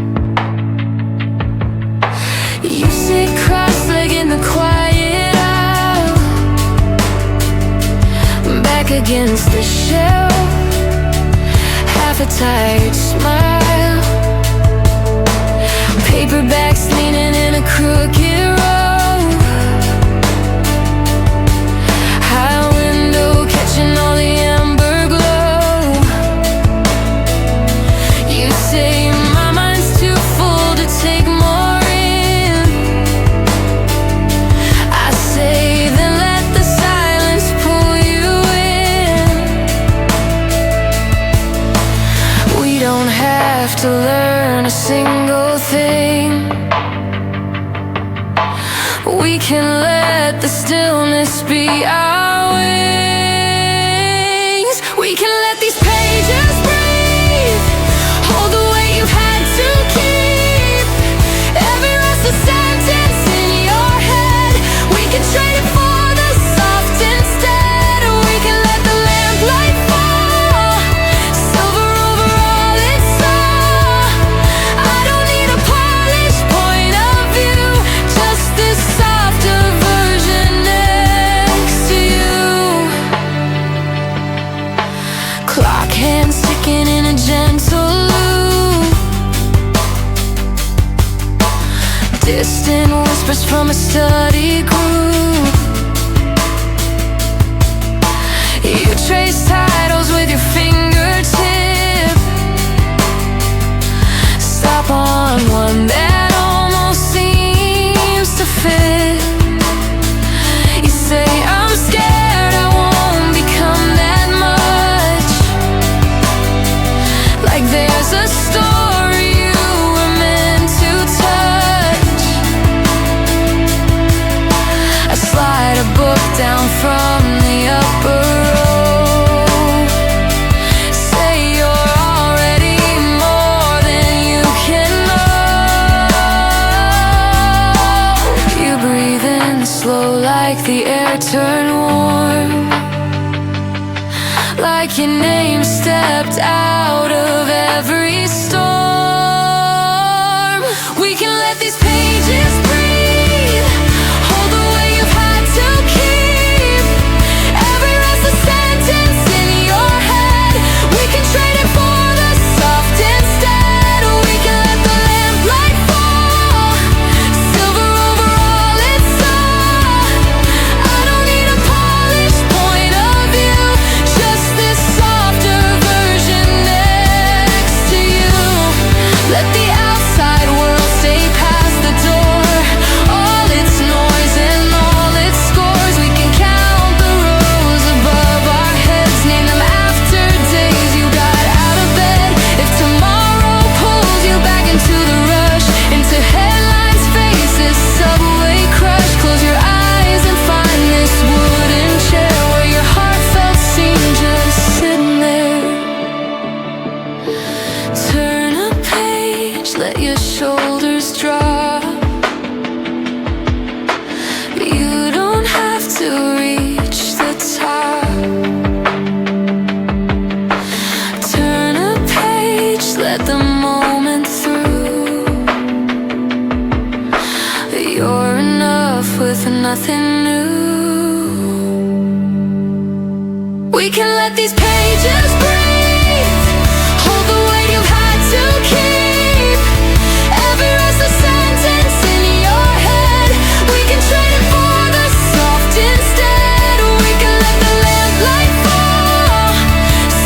You sit cross-legged in the quiet aisle, back against the shelf, half a tired smile. Paperbacks leaning in a crooked road, all the amber glow. You say my mind's too full to take more in. I say then let the silence pull you in. We don't have to learn a single thing. We can let the stillness be our wings. We can let these pages breathe, hold the weight you've had to keep. Every restless sentence in your head, we can trade it for the soft instead. We can let the lamplight fall, silver over all it saw. I don't need a polished point of view, just this softer version next to you. Clock hands ticking in a gentle loop, distant whispers from a study group. You trace titles with your fingertip, stop on one that almost seems to fit. You say I'm scared I won't become that much, like there's a story you were meant to touch. I slide a book down from the upper row, say you're already more than you can know. You breathe in slow like the air turned warm, like your name stepped out of every storm. We can let these pages breathe, hold the weight you've had to keep. Every restless sentence in your head, we can trade it for the soft instead. We can let the lamplight fall, silver over all it saw. I don't need a polished point of view, just this softer version next to you. Let the outside world stay past the door, all its noise and all its scores. We can count the rows above our heads, name them after days you got out of bed. If tomorrow pulls you back into the rush, into headlines, faces, subway crush, close your eyes and find this wooden chair where your heartfelt scene just sitting there. Turn a page, let your shoulders drop. You don't have to reach the top. Turn a page, let the moment through. You're enough with nothing new. We can let these pages breathe, hold the weight you've had to keep. Every restless sentence in your head, we can trade it for the soft instead. We can let the lamplight fall,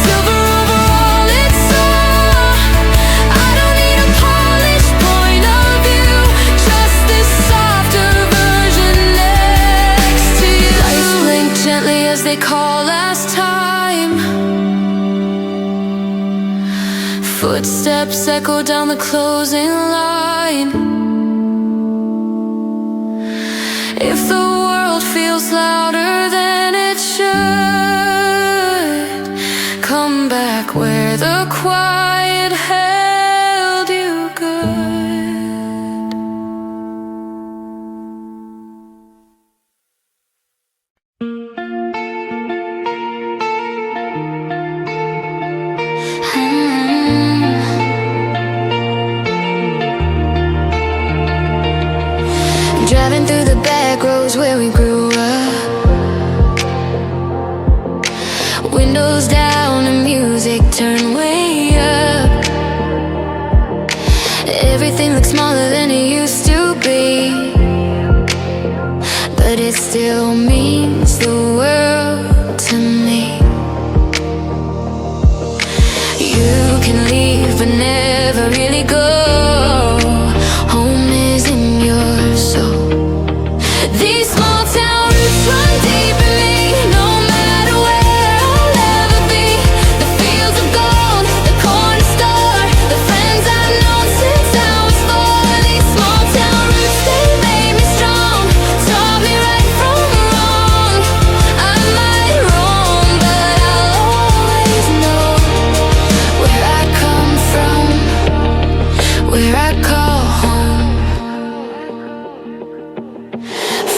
silver over all it saw. I don't need a polished down the closing line. If the world feels louder than it should, come back where the quiet held you good. Driving through the back roads where we grew up, windows down and music turned way up. Everything looks smaller than it used to be, but it still means the world to me. You can leave but never really go. Home is in your soul. These small town roots run deep in me. No matter where I'll ever be, the fields of gold, the corner store, the friends I've known since I was 4. These small town roots, they made me strong, taught me right from wrong. I might roam, but I'll always know where I come from, where I call home.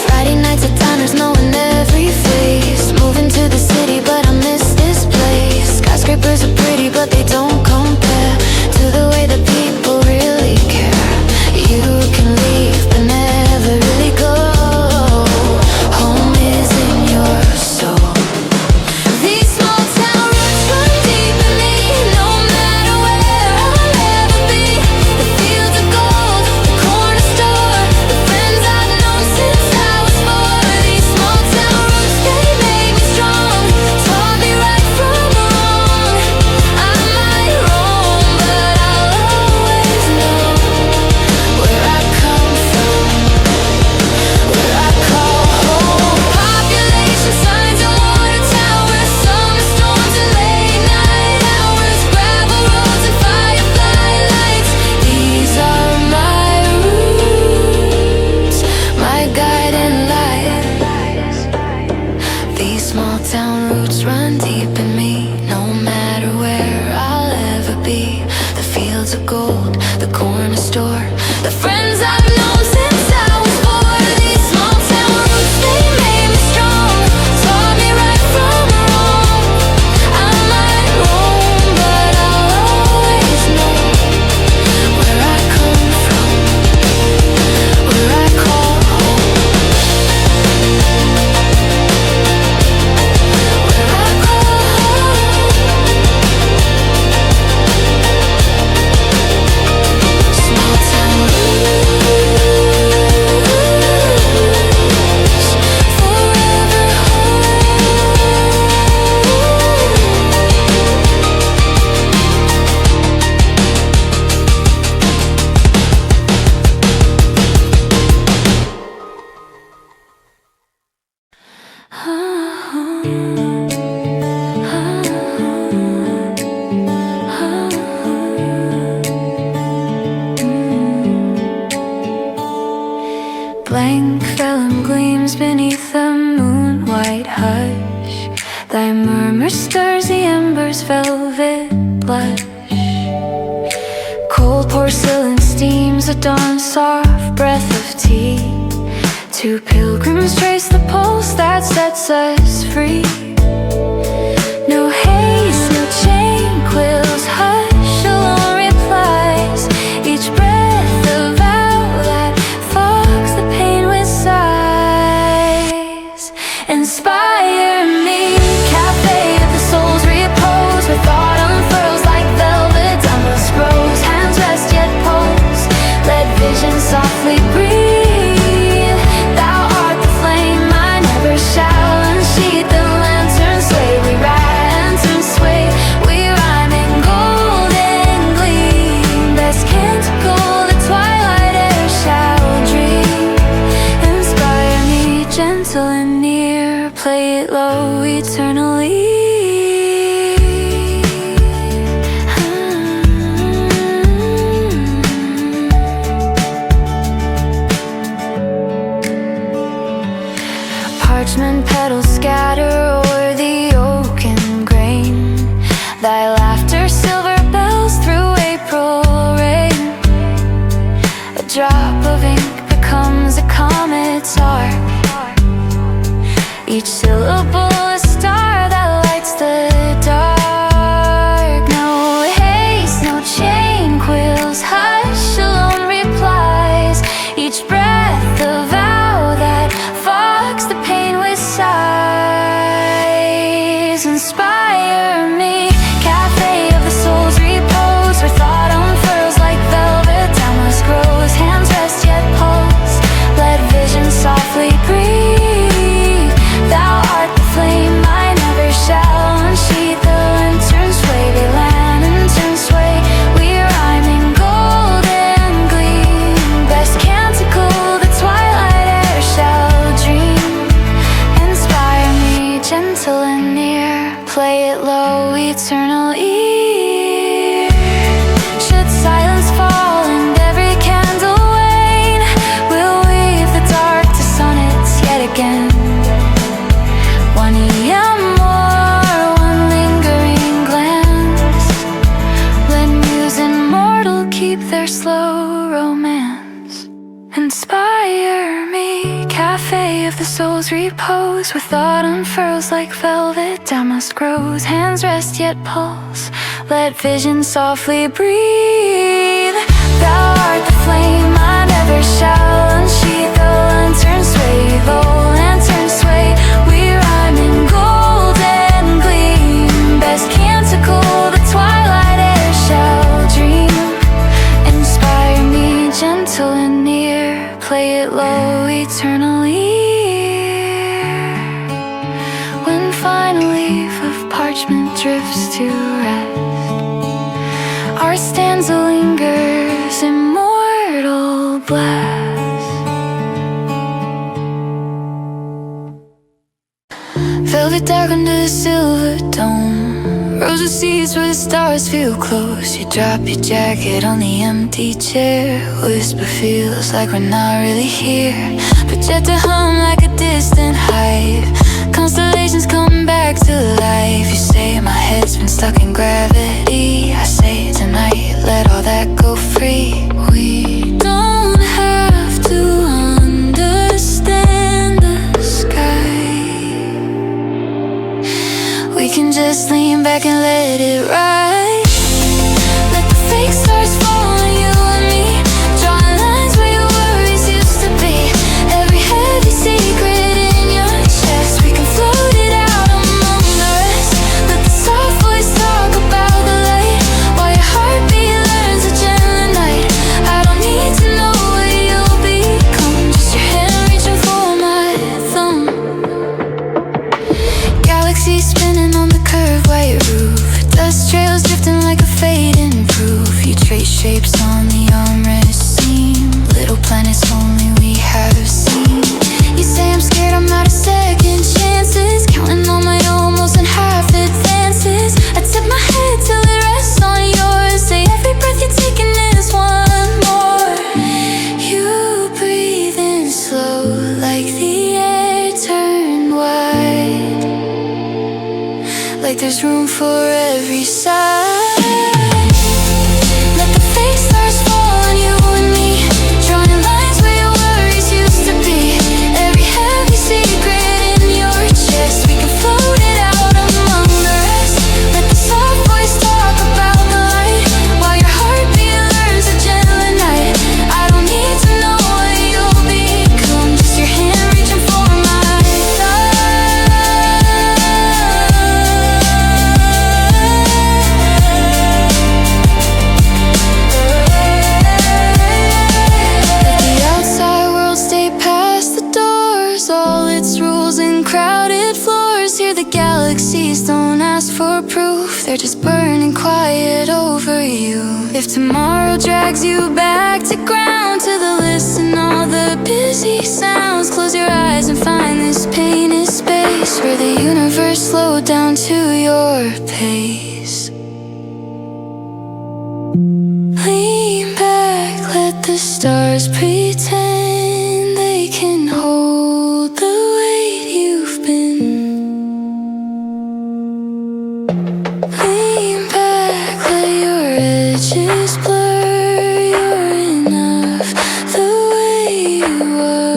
Friday nights at diners, knowing every face. Moving to the city, but I miss this place. Skyscrapers are pretty, but they don't compare to the way that people really care. You can leave, but never really go. Home is in your soul. These small town roots run deep in me. No matter where I'll ever be, the fields of gold, the corner store, the friends I've known since I was 4. These small town roots, they made me strong, taught me right from wrong. I might roam, but I'll always know where I come from, where I call home. Population signs and water towers, summer storms and late night hours, gravel roads and firefly lights. These are my roots, my guiding light. These small town roots run deep in me. No matter where I'll ever be, the fields of gold, the corner store, the friends I've known since I was 4. These small town roots, they made me strong, taught me right from wrong. I might roam, but I'll always know where I come from, where I call home, where I call home. Small town roots, forever Blank vellum gleams beneath the moon-white hush. Thy murmur stirs the embers' velvet blush. Cold porcelain steams at dawn, soft breath of tea. Two pilgrims trace the pulse that sets us free. No haste, no chain quills, hush alone replies. Each breath a vow that fogs the pain with sighs. Inspire me, cafe of the soul's repose, where thought unfurls like velvet, damas rose. Hands rest yet pose, let vision softly breathe. Thou art the flame I never shall unsheath, the lance each syllable a star that lights the dark. No haste, no chain quills, hush, alone replies. Each breath a vow that fogs the pain with sighs. Inspire me, cafe of the soul's repose, where thought unfurls like velvet, timeless grows, hands rest yet pulse. Let vision softly breathe. Thou art the flame I never shall unsheath. The lanterns sway, they land and turn sway. We rhyme in golden gleam. Best canticle the twilight air shall dream. Inspire me, gentle and near. Play it low, eternal ear. Should silence fall and every candle wane, we'll weave the dark to sonnets yet again. 1 EM more, one lingering glance. Let muse immortal keep their slow romance. Inspire me, cafe of the soul's repose, where thought unfurls like velvet, damask grows, hands rest yet pulse. Let vision softly breathe. Thou art the flame I never shall unsheath. The lantern sway, the lantern sway. We rhyme in golden gleam. Best canticle the twilight air shall dream. Inspire me, gentle and near. Play it low, eternal ear. When final leaf of parchment drifts to rest, our stanza lingers, immortal blessed. Velvet dark under the silver dome, roses seas where the stars feel close. You drop your jacket on the empty chair, whisper feels like we're not really here. Project a hum like a distant hive, constellations come back to life. You say my head's been stuck in gravity, I say tonight let all that go free. We don't have to understand the sky, we can just lean back and let it ride. Let the fake stars fall on you and me, drawing lines where your worries used to be. Every heavy secret in your chest, we can float it out among the rest. Let the soft voice talk about the light, while your heartbeat learns a gentle night. I don't need to know what you'll become, just your hand reaching for my thumb. Galaxies spinning on the curved white roof, dust trails drifting like a fading proof. You trace shapes on the armrest seam, little planets only we have seen. You say I'm scared, I'm not a second chances, counting on my almost and half advances. I tip my head till it rests on yours, say every breath you're taking is one more. You breathe in slow like the air turned wide, like there's room for every side. Let the fake stars fall on you and me, drawing lines where your worries used to be. Every heavy secret in your chest, we can float it out among the rest. Let the soft voice talk about the light, while your heartbeat learns a gentle night. I don't need to know what you'll become, just your hand reaching for my thigh. Let the outside world stay past the doors, all its rules and crowded floors. Here the galaxies don't ask for proof, they're just burning quiet over you. If tomorrow drags you back to ground, to the listen all the busy sounds, close your eyes and find this painted space, where the universe slowed down to your pace. Lean back, let the stars pretend they can hold the weight you've been. Lean back, let your edges blur, you're enough the way you are.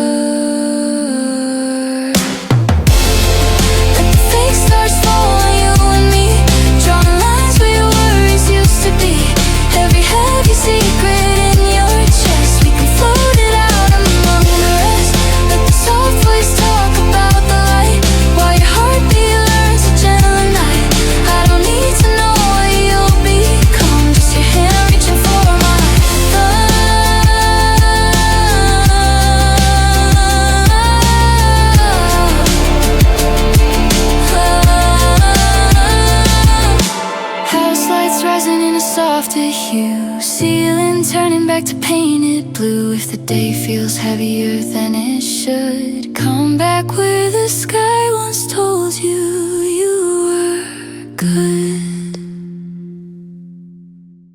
back to paint it blue if the day feels heavier than it should. Come back where the sky once told you.